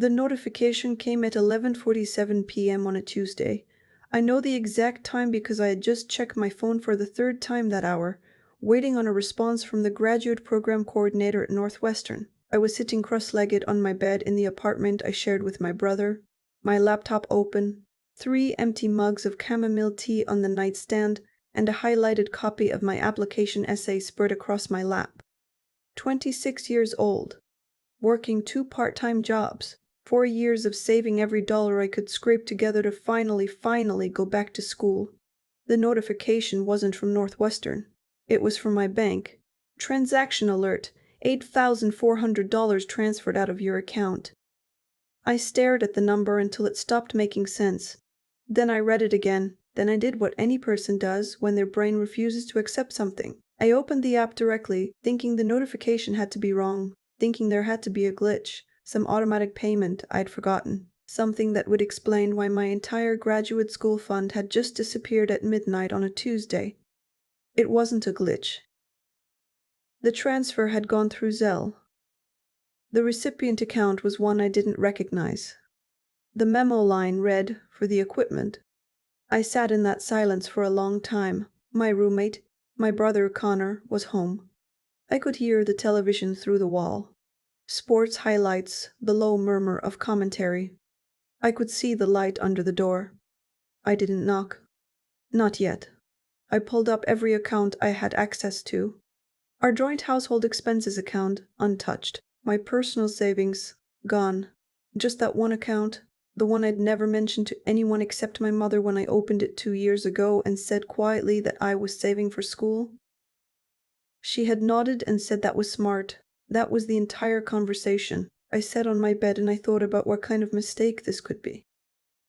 The notification came at 11:47 p.m. on a Tuesday. I know the exact time because I had just checked my phone for the third time that hour, waiting on a response from the graduate program coordinator at Northwestern. I was sitting cross-legged on my bed in the apartment I shared with my brother, my laptop open, 3 empty mugs of chamomile tea on the nightstand, and a highlighted copy of my application essay spread across my lap. 26 years old, working 2 part-time jobs, 4 years of saving every dollar I could scrape together to finally go back to school. The notification wasn't from Northwestern. It was from my bank. Transaction alert, $8,400 transferred out of your account. I stared at the number until it stopped making sense. Then I read it again. Then I did what any person does when their brain refuses to accept something. I opened the app directly, thinking the notification had to be wrong, thinking there had to be a glitch, some automatic payment I'd forgotten, something that would explain why my entire graduate school fund had just disappeared at midnight on a Tuesday. It wasn't a glitch. The transfer had gone through Zelle. The recipient account was one I didn't recognize. The memo line read, "For the equipment." I sat in that silence for a long time. My roommate, my brother Connor, was home. I could hear the television through the wall. Sports highlights, the low murmur of commentary. I could see the light under the door. I didn't knock. Not yet. I pulled up every account I had access to. Our joint household expenses account, untouched. My personal savings, gone. Just that one account, the one I'd never mentioned to anyone except my mother when I opened it 2 years ago and said quietly that I was saving for school. She had nodded and said that was smart. That was the entire conversation. I sat on my bed and I thought about what kind of mistake this could be.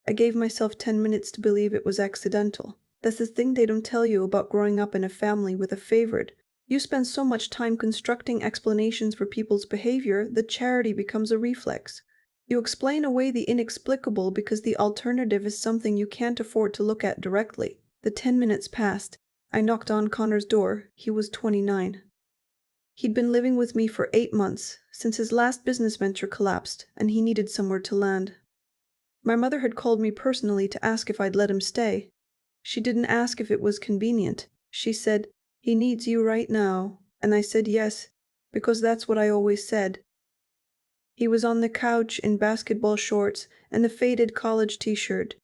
I gave myself 10 minutes to believe it was accidental. That's the thing they don't tell you about growing up in a family with a favorite. You spend so much time constructing explanations for people's behavior that charity becomes a reflex. You explain away the inexplicable because the alternative is something you can't afford to look at directly. The 10 minutes passed. I knocked on Connor's door. He was 29. He'd been living with me for 8 months, since his last business venture collapsed, and he needed somewhere to land. My mother had called me personally to ask if I'd let him stay. She didn't ask if it was convenient. She said, "He needs you right now," and I said yes, because that's what I always said. He was on the couch in basketball shorts and a faded college t-shirt.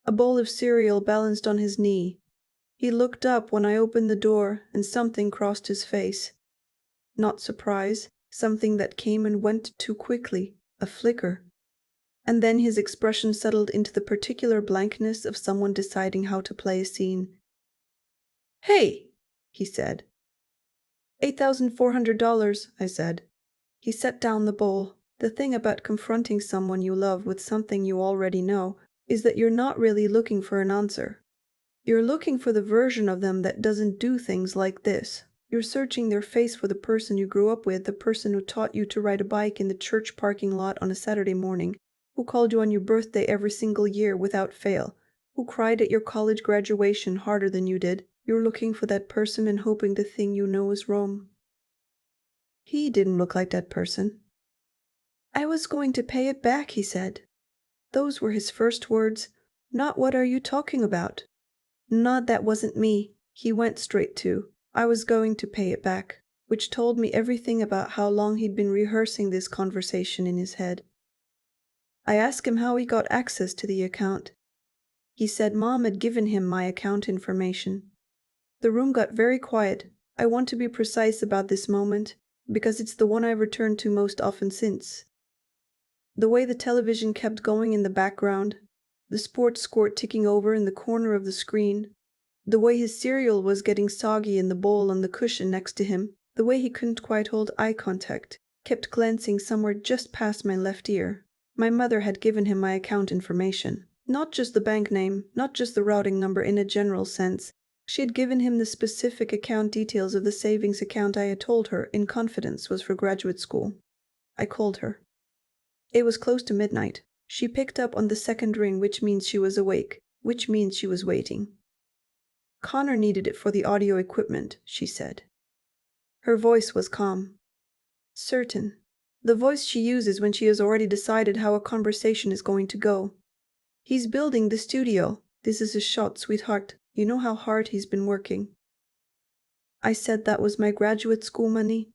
A bowl of cereal balanced on his knee. He looked up when I opened the door, and something crossed his face. Not surprise, something that came and went too quickly, a flicker. And then his expression settled into the particular blankness of someone deciding how to play a scene. "Hey," he said. $8,400, I said. He set down the bowl. The thing about confronting someone you love with something you already know is that you're not really looking for an answer. You're looking for the version of them that doesn't do things like this. You're searching their face for the person you grew up with, the person who taught you to ride a bike in the church parking lot on a Saturday morning, who called you on your birthday every single year without fail, who cried at your college graduation harder than you did. You're looking for that person and hoping the thing you know is wrong. He didn't look like that person. "I was going to pay it back," he said. Those were his first words, not "What are you talking about?" Not "That wasn't me." He went straight to, "I was going to pay it back," which told me everything about how long he'd been rehearsing this conversation in his head. I asked him how he got access to the account. He said Mom had given him my account information. The room got very quiet. I want to be precise about this moment, because it's the one I've returned to most often since. The way the television kept going in the background, the sports score ticking over in the corner of the screen, the way his cereal was getting soggy in the bowl on the cushion next to him, the way he couldn't quite hold eye contact, kept glancing somewhere just past my left ear. My mother had given him my account information. Not just the bank name, not just the routing number in a general sense. She had given him the specific account details of the savings account I had told her, in confidence, was for graduate school. I called her. It was close to midnight. She picked up on the second ring, which means she was awake, which means she was waiting. "Connor needed it for the audio equipment," she said. Her voice was calm. "Certain." The voice she uses when she has already decided how a conversation is going to go. He's building the studio. This is a shot, sweetheart. You know how hard he's been working. I said that was my graduate school money.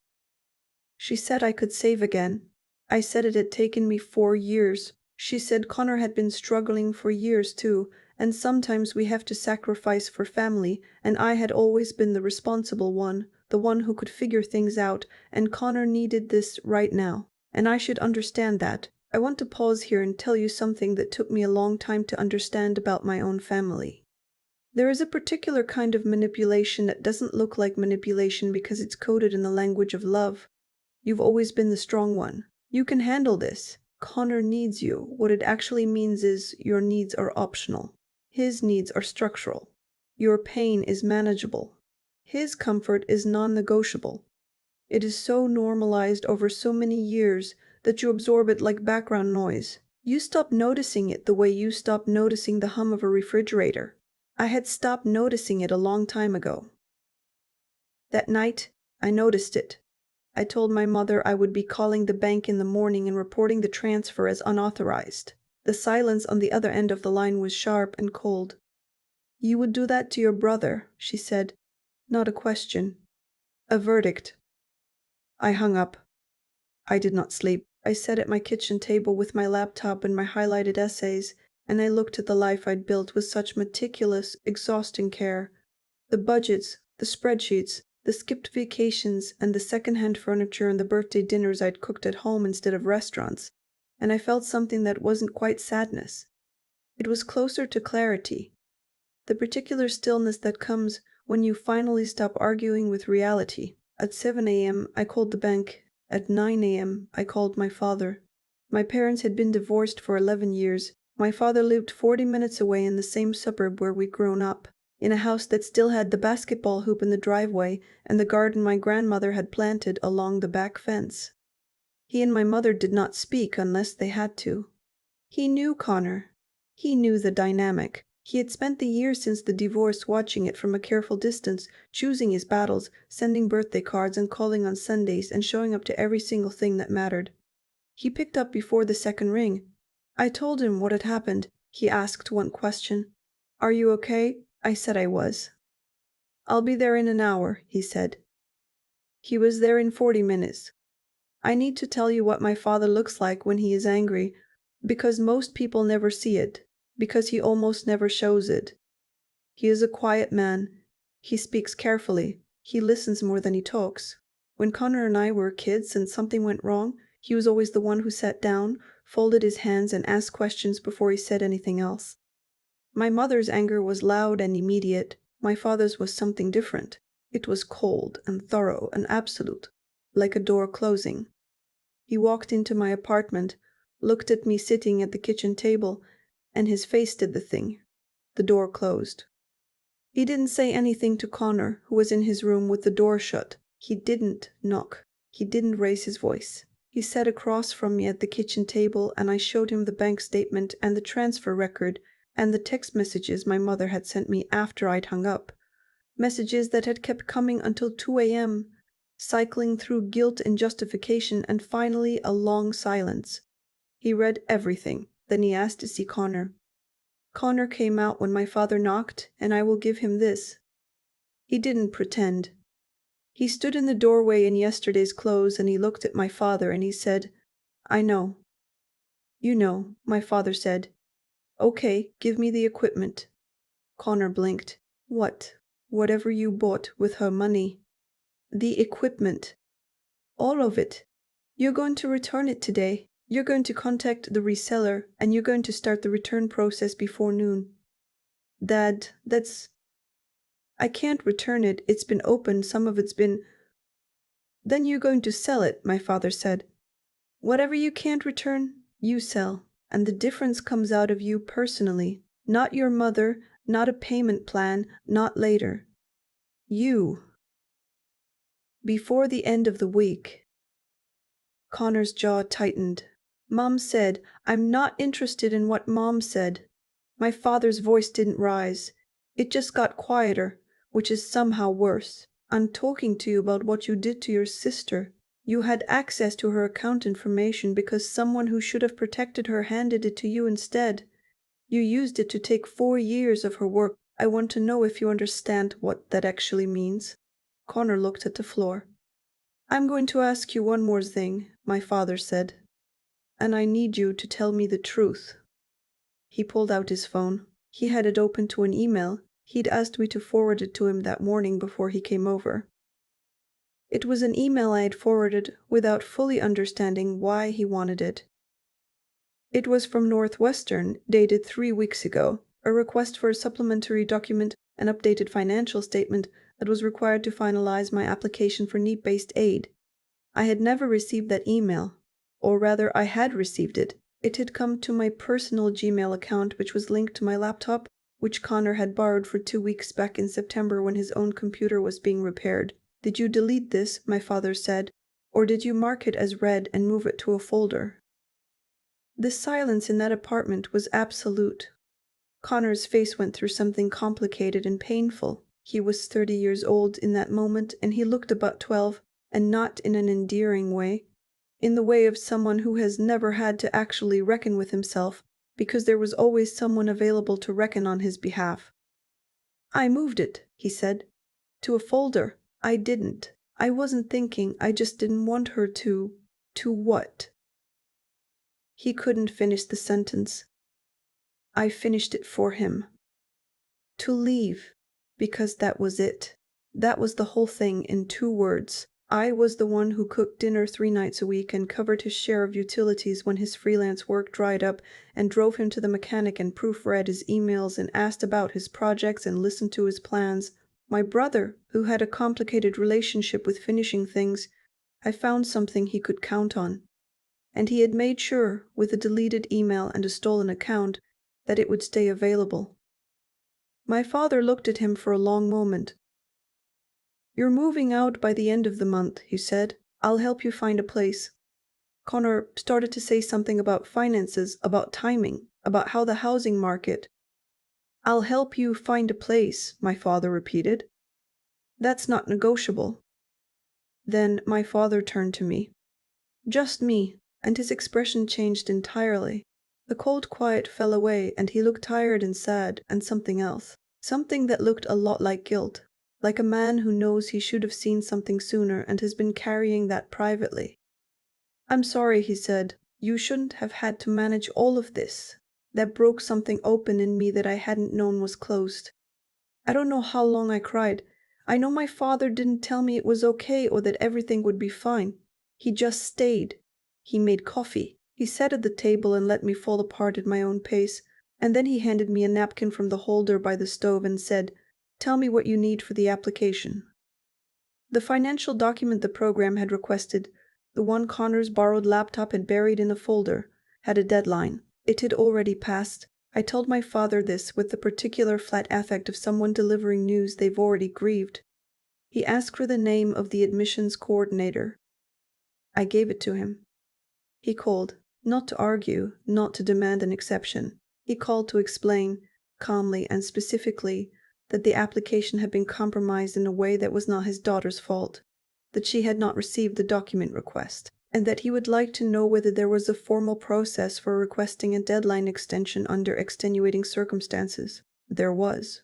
She said I could save again. I said it had taken me 4 years. She said Connor had been struggling for years too, and sometimes we have to sacrifice for family, and I had always been the responsible one, the one who could figure things out, and Connor needed this right now. And I should understand that. I want to pause here and tell you something that took me a long time to understand about my own family. There is a particular kind of manipulation that doesn't look like manipulation because it's coded in the language of love. You've always been the strong one. You can handle this. Connor needs you. What it actually means is your needs are optional. His needs are structural. Your pain is manageable. His comfort is non-negotiable. It is so normalized over so many years that you absorb it like background noise. You stop noticing it the way you stop noticing the hum of a refrigerator. I had stopped noticing it a long time ago. That night, I noticed it. I told my mother I would be calling the bank in the morning and reporting the transfer as unauthorized. The silence on the other end of the line was sharp and cold. "You would do that to your brother," she said. Not a question. A verdict. I hung up. I did not sleep. I sat at my kitchen table with my laptop and my highlighted essays, and I looked at the life I'd built with such meticulous, exhausting care. The budgets, the spreadsheets, the skipped vacations, and the second-hand furniture and the birthday dinners I'd cooked at home instead of restaurants. And I felt something that wasn't quite sadness. It was closer to clarity. The particular stillness that comes when you finally stop arguing with reality. At 7 a.m., I called the bank. At 9 a.m., I called my father. My parents had been divorced for 11 years. My father lived 40 minutes away in the same suburb where we'd grown up, in a house that still had the basketball hoop in the driveway and the garden my grandmother had planted along the back fence. He and my mother did not speak unless they had to. He knew Connor. He knew the dynamic. He had spent the years since the divorce watching it from a careful distance, choosing his battles, sending birthday cards and calling on Sundays and showing up to every single thing that mattered. He picked up before the second ring. I told him what had happened. He asked one question. "Are you okay?" I said I was. "I'll be there in an hour," he said. He was there in 40 minutes. I need to tell you what my father looks like when he is angry, because most people never see it, because he almost never shows it. He is a quiet man. He speaks carefully. He listens more than he talks. When Connor and I were kids and something went wrong, he was always the one who sat down, folded his hands, and asked questions before he said anything else. My mother's anger was loud and immediate. My father's was something different. It was cold and thorough and absolute, like a door closing. He walked into my apartment, looked at me sitting at the kitchen table, and his face did the thing. The door closed. He didn't say anything to Connor, who was in his room with the door shut. He didn't knock. He didn't raise his voice. He sat across from me at the kitchen table, and I showed him the bank statement and the transfer record and the text messages my mother had sent me after I'd hung up. Messages that had kept coming until 2 a.m., cycling through guilt and justification, and finally a long silence. He read everything. Then he asked to see Connor. Connor came out when my father knocked, and I will give him this. He didn't pretend. He stood in the doorway in yesterday's clothes, and he looked at my father, and he said, "I know." "You know," my father said. "Okay, give me the equipment." Connor blinked. "What?" "Whatever you bought with her money." "The equipment." "All of it. You're going to return it today. You're going to contact the reseller, and you're going to start the return process before noon." "Dad, that's—" "I can't return it. It's been opened. Some of it's been—" "Then you're going to sell it," my father said. "Whatever you can't return, you sell. And the difference comes out of you personally. Not your mother, not a payment plan, not later. You. Before the end of the week." Connor's jaw tightened. "Mom said, I'm not interested in what Mom said." My father's voice didn't rise. It just got quieter, which is somehow worse. "I'm talking to you about what you did to your sister." You had access to her account information because someone who should have protected her handed it to you instead. You used it to take 4 years of her work. I want to know if you understand what that actually means." Connor looked at the floor. "I'm going to ask you one more thing," my father said, "and I need you to tell me the truth." He pulled out his phone. He had it open to an email. He'd asked me to forward it to him that morning before he came over. It was an email I had forwarded without fully understanding why he wanted it. It was from Northwestern, dated 3 weeks ago, a request for a supplementary document, an updated financial statement that was required to finalize my application for need-based aid. I had never received that email, or rather I had received it. It had come to my personal Gmail account, which was linked to my laptop, which Connor had borrowed for 2 weeks back in September when his own computer was being repaired. "Did you delete this?" my father said, "or did you mark it as read and move it to a folder?" The silence in that apartment was absolute. Connor's face went through something complicated and painful. He was 30 years old in that moment, and he looked about 12, and not in an endearing way, in the way of someone who has never had to actually reckon with himself, because there was always someone available to reckon on his behalf. "I moved it," he said, "to a folder. I didn't. I wasn't thinking. I just didn't want her to." "To what?" He couldn't finish the sentence. I finished it for him. "To leave, because that was it. That was the whole thing in 2 words. I was the one who cooked dinner 3 nights a week and covered his share of utilities when his freelance work dried up, and drove him to the mechanic and proofread his emails and asked about his projects and listened to his plans. My brother, who had a complicated relationship with finishing things, I found something he could count on. And he had made sure, with a deleted email and a stolen account, that it would stay available." My father looked at him for a long moment. "You're moving out by the end of the month," he said. "I'll help you find a place." Connor started to say something about finances, about timing, about how the housing market. "I'll help you find a place," my father repeated. "That's not negotiable." Then my father turned to me. Just me, and his expression changed entirely. The cold quiet fell away, and he looked tired and sad, and something else. Something that looked a lot like guilt, like a man who knows he should have seen something sooner and has been carrying that privately. "I'm sorry," he said. "You shouldn't have had to manage all of this. That broke something open in me that I hadn't known was closed." I don't know how long I cried. I know my father didn't tell me it was okay or that everything would be fine. He just stayed. He made coffee. He sat at the table and let me fall apart at my own pace, and then he handed me a napkin from the holder by the stove and said, "Tell me what you need for the application." The financial document the program had requested, the one Connor's borrowed laptop had buried in a folder, had a deadline. It had already passed. I told my father this with the particular flat affect of someone delivering news they've already grieved. He asked for the name of the admissions coordinator. I gave it to him. He called, not to argue, not to demand an exception. He called to explain, calmly and specifically, that the application had been compromised in a way that was not his daughter's fault, that she had not received the document request, and that he would like to know whether there was a formal process for requesting a deadline extension under extenuating circumstances. There was.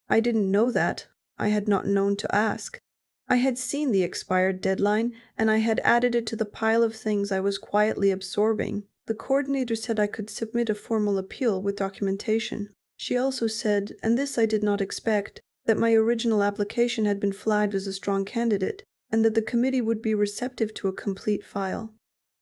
I didn't know that. I had not known to ask. I had seen the expired deadline, and I had added it to the pile of things I was quietly absorbing. The coordinator said I could submit a formal appeal with documentation. She also said, and this I did not expect, that my original application had been flagged as a strong candidate, and that the committee would be receptive to a complete file.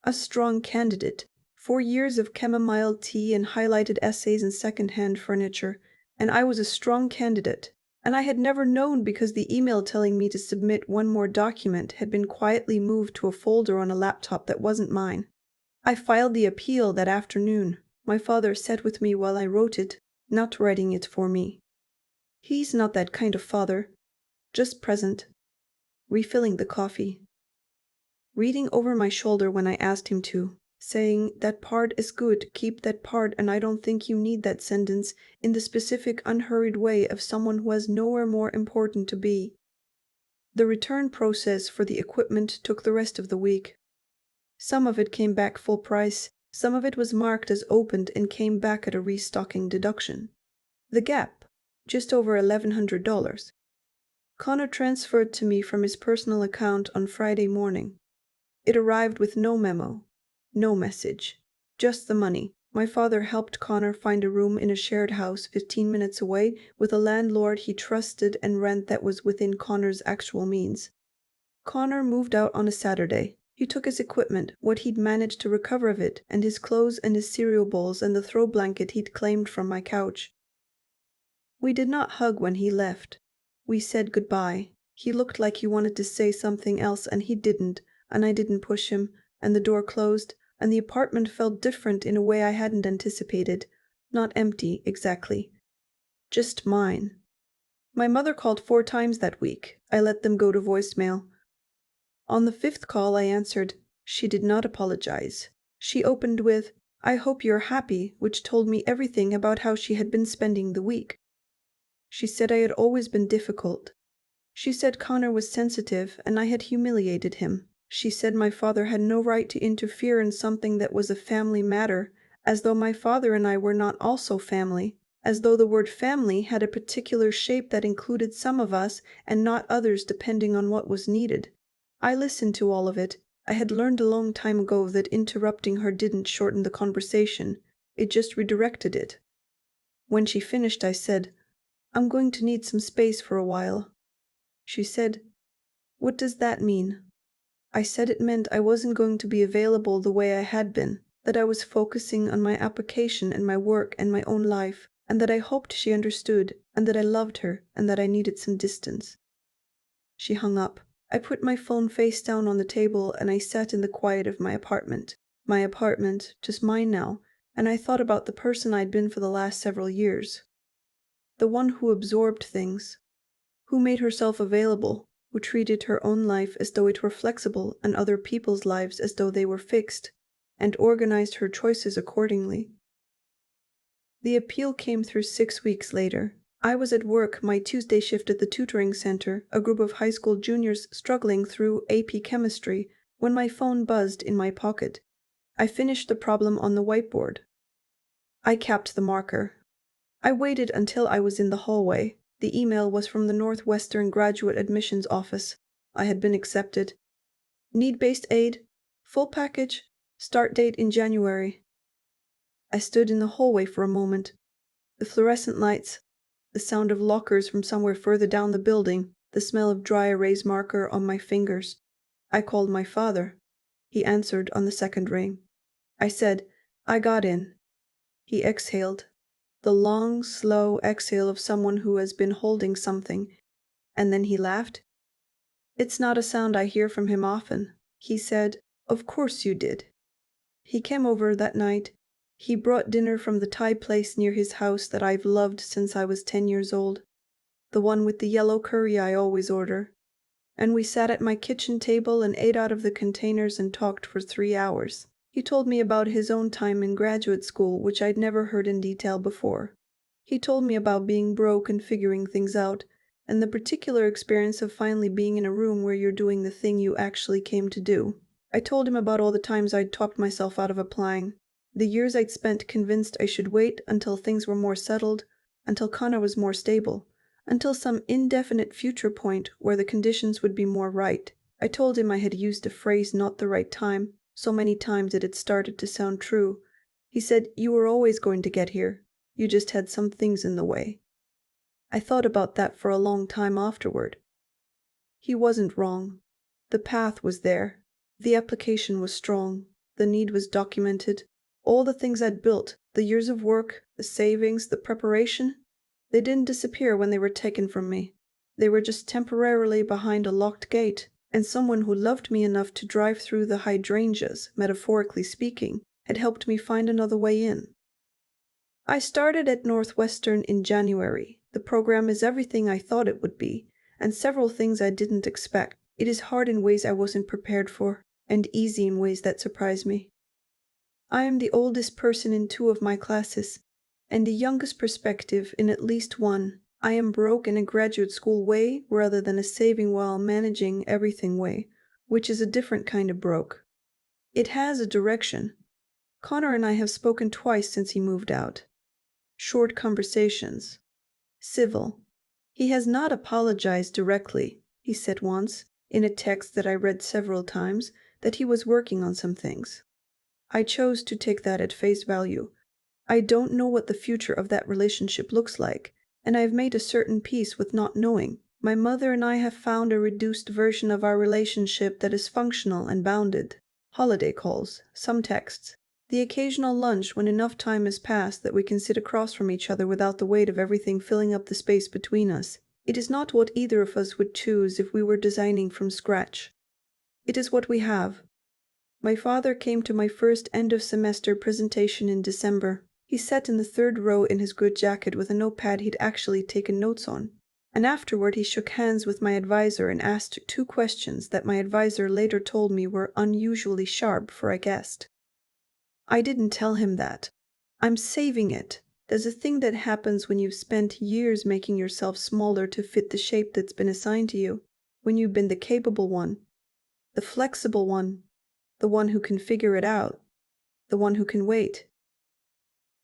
A strong candidate. 4 years of chamomile tea and highlighted essays and second-hand furniture, and I was a strong candidate. And I had never known because the email telling me to submit one more document had been quietly moved to a folder on a laptop that wasn't mine. I filed the appeal that afternoon. My father sat with me while I wrote it, not writing it for me. He's not that kind of father, just present, refilling the coffee, reading over my shoulder when I asked him to, saying, "That part is good, keep that part, and I don't think you need that sentence," in the specific unhurried way of someone who has nowhere more important to be. The return process for the equipment took the rest of the week. Some of it came back full price, some of it was marked as opened and came back at a restocking deduction. The gap, just over $1,100. Connor transferred to me from his personal account on Friday morning. It arrived with no memo, no message, just the money. My father helped Connor find a room in a shared house 15 minutes away with a landlord he trusted and rent that was within Connor's actual means. Connor moved out on a Saturday. He took his equipment, what he'd managed to recover of it, and his clothes and his cereal bowls and the throw blanket he'd claimed from my couch. We did not hug when he left. We said goodbye. He looked like he wanted to say something else and he didn't, and I didn't push him, and the door closed, and the apartment felt different in a way I hadn't anticipated. Not empty, exactly. Just mine. My mother called 4 times that week. I let them go to voicemail. On the 5th call I answered. She did not apologize. She opened with, "I hope you're happy," which told me everything about how she had been spending the week. She said I had always been difficult. She said Connor was sensitive and I had humiliated him. She said my father had no right to interfere in something that was a family matter, as though my father and I were not also family, as though the word family had a particular shape that included some of us and not others depending on what was needed. I listened to all of it. I had learned a long time ago that interrupting her didn't shorten the conversation, it just redirected it. When she finished, I said, "I'm going to need some space for a while." She said, "What does that mean?" I said it meant I wasn't going to be available the way I had been, that I was focusing on my application and my work and my own life, and that I hoped she understood, and that I loved her, and that I needed some distance. She hung up. I put my phone face down on the table and I sat in the quiet of my apartment. My apartment, just mine now, and I thought about the person I'd been for the last several years. The one who absorbed things, who made herself available, who treated her own life as though it were flexible and other people's lives as though they were fixed, and organized her choices accordingly. The appeal came through 6 weeks later. I was at work my Tuesday shift at the tutoring center, a group of high school juniors struggling through AP chemistry, when my phone buzzed in my pocket. I finished the problem on the whiteboard. I capped the marker. I waited until I was in the hallway. The email was from the Northwestern Graduate Admissions Office. I had been accepted. Need-based aid, full package, start date in January. I stood in the hallway for a moment. The fluorescent lights, the sound of lockers from somewhere further down the building, the smell of dry erase marker on my fingers. I called my father. He answered on the second ring. I said, "I got in." He exhaled. The long, slow exhale of someone who has been holding something, and then he laughed. It's not a sound I hear from him often. He said, "Of course you did." He came over that night. He brought dinner from the Thai place near his house that I've loved since I was 10 years old, the one with the yellow curry I always order. And we sat at my kitchen table and ate out of the containers and talked for 3 hours. He told me about his own time in graduate school, which I'd never heard in detail before. He told me about being broke and figuring things out, and the particular experience of finally being in a room where you're doing the thing you actually came to do. I told him about all the times I'd talked myself out of applying, the years I'd spent convinced I should wait until things were more settled, until Connor was more stable, until some indefinite future point where the conditions would be more right. I told him I had used a phrase "not the right time" so many times that it started to sound true. He said, "You were always going to get here. You just had some things in the way." I thought about that for a long time afterward. He wasn't wrong. The path was there. The application was strong. The need was documented. All the things I'd built, the years of work, the savings, the preparation, they didn't disappear when they were taken from me. They were just temporarily behind a locked gate, and someone who loved me enough to drive through the hydrangeas, metaphorically speaking, had helped me find another way in. I started at Northwestern in January. The program is everything I thought it would be, and several things I didn't expect. It is hard in ways I wasn't prepared for, and easy in ways that surprise me. I am the oldest person in 2 of my classes, and the youngest perspective in at least one. I am broke in a graduate school way rather than a saving while managing everything way, which is a different kind of broke. It has a direction. Connor and I have spoken twice since he moved out. Short conversations. Civil. He has not apologized directly. He said once, in a text that I read several times, that he was working on some things. I chose to take that at face value. I don't know what the future of that relationship looks like, and I have made a certain peace with not knowing. My mother and I have found a reduced version of our relationship that is functional and bounded. Holiday calls, some texts, the occasional lunch when enough time has passed that we can sit across from each other without the weight of everything filling up the space between us. It is not what either of us would choose if we were designing from scratch. It is what we have. My father came to my first end-of-semester presentation in December. He sat in the third row in his good jacket with a notepad he'd actually taken notes on. And afterward he shook hands with my advisor and asked 2 questions that my advisor later told me were unusually sharp for a guest. I didn't tell him that. I'm saving it. There's a thing that happens when you've spent years making yourself smaller to fit the shape that's been assigned to you, when you've been the capable one, the flexible one, the one who can figure it out, the one who can wait.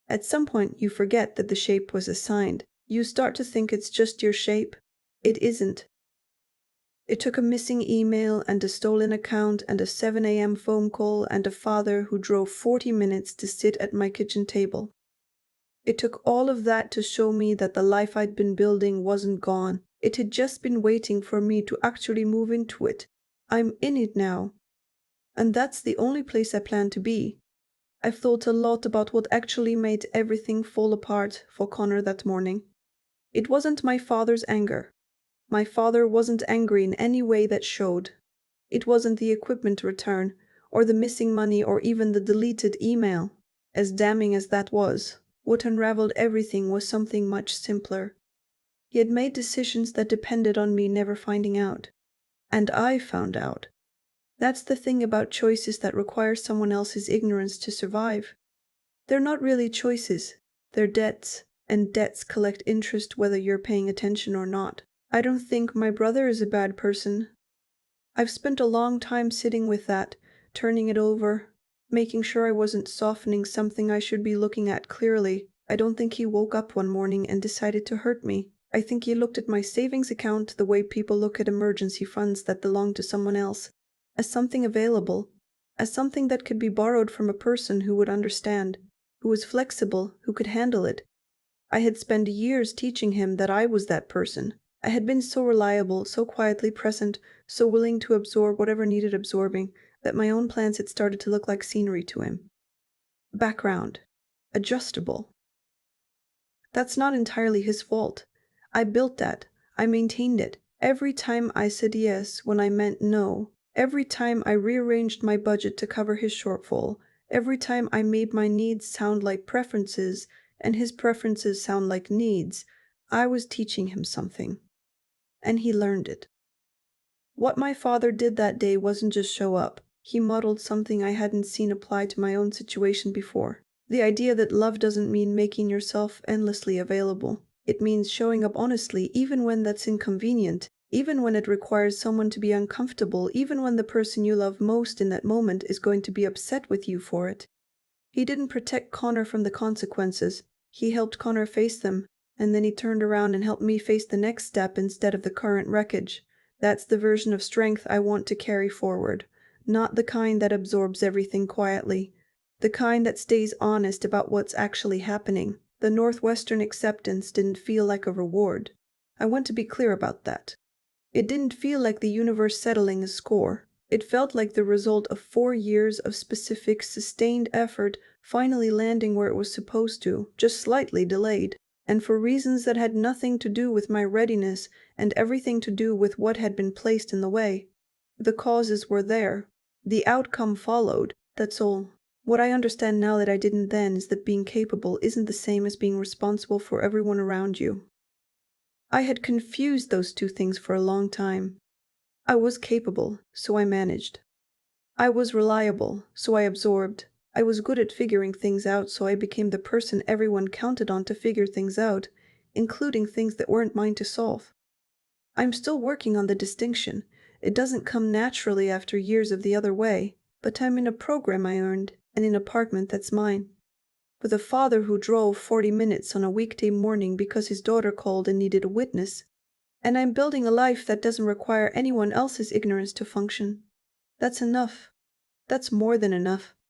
At some point, you forget that the shape was assigned. You start to think it's just your shape. It isn't. It took a missing email and a stolen account and a 7 a.m. phone call and a father who drove 40 minutes to sit at my kitchen table. It took all of that to show me that the life I'd been building wasn't gone. It had just been waiting for me to actually move into it. I'm in it now. And that's the only place I plan to be. I've thought a lot about what actually made everything fall apart for Connor that morning. It wasn't my father's anger. My father wasn't angry in any way that showed. It wasn't the equipment return, or the missing money, or even the deleted email. As damning as that was, what unraveled everything was something much simpler. He had made decisions that depended on me never finding out. And I found out. That's the thing about choices that require someone else's ignorance to survive. They're not really choices, they're debts, and debts collect interest whether you're paying attention or not. I don't think my brother is a bad person. I've spent a long time sitting with that, turning it over, making sure I wasn't softening something I should be looking at clearly. I don't think he woke up one morning and decided to hurt me. I think he looked at my savings account the way people look at emergency funds that belong to someone else, as something available, as something that could be borrowed from a person who would understand, who was flexible, who could handle it. I had spent years teaching him that I was that person. I had been so reliable, so quietly present, so willing to absorb whatever needed absorbing, that my own plans had started to look like scenery to him. Background. Adjustable. That's not entirely his fault. I built that. I maintained it. Every time I said yes when I meant no. Every time I rearranged my budget to cover his shortfall. Every time I made my needs sound like preferences and his preferences sound like needs, I was teaching him something. And he learned it. What my father did that day wasn't just show up. He modeled something I hadn't seen applied to my own situation before. The idea that love doesn't mean making yourself endlessly available. It means showing up honestly even when that's inconvenient, even when it requires someone to be uncomfortable, even when the person you love most in that moment is going to be upset with you for it. He didn't protect Connor from the consequences. He helped Connor face them, and then he turned around and helped me face the next step instead of the current wreckage. That's the version of strength I want to carry forward, not the kind that absorbs everything quietly, the kind that stays honest about what's actually happening. The Northwestern acceptance didn't feel like a reward. I want to be clear about that. It didn't feel like the universe settling a score. It felt like the result of 4 years of specific, sustained effort finally landing where it was supposed to, just slightly delayed. And for reasons that had nothing to do with my readiness and everything to do with what had been placed in the way. The causes were there. The outcome followed. That's all. What I understand now that I didn't then is that being capable isn't the same as being responsible for everyone around you. I had confused those two things for a long time. I was capable, so I managed. I was reliable, so I absorbed. I was good at figuring things out, so I became the person everyone counted on to figure things out, including things that weren't mine to solve. I'm still working on the distinction. It doesn't come naturally after years of the other way, but I'm in a program I earned and in an apartment that's mine. With a father who drove 40 minutes on a weekday morning because his daughter called and needed a witness. And I'm building a life that doesn't require anyone else's ignorance to function. That's enough. That's more than enough.